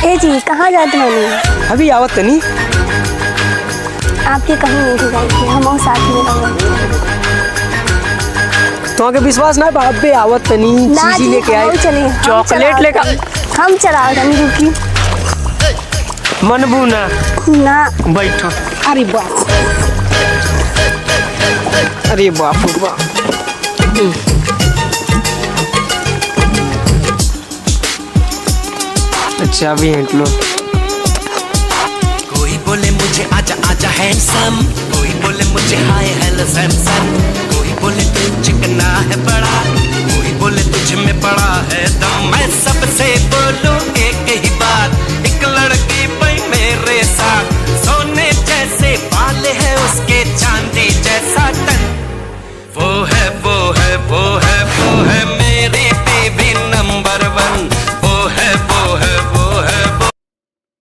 ए जी कहाँ जाते हो? अभी आवत नहीं। आपके कहीं नहीं जाएगी, हम साथ में रहेंगे। तो आगे विश्वास ना अबे आवत नहीं। ना चीज़ जी, लेके हम आए, चले, चॉकलेट लेकर हम चला रुकी मनबू ना ना। बैठो। अरे बाप, अरे बाप रे बाप। अच्छा अभी हेंट लो। कोई बोले मुझे आजा आजा हैंडसम, कोई बोले मुझे हाय हेलो सैमसन, कोई बोले तू चिकना है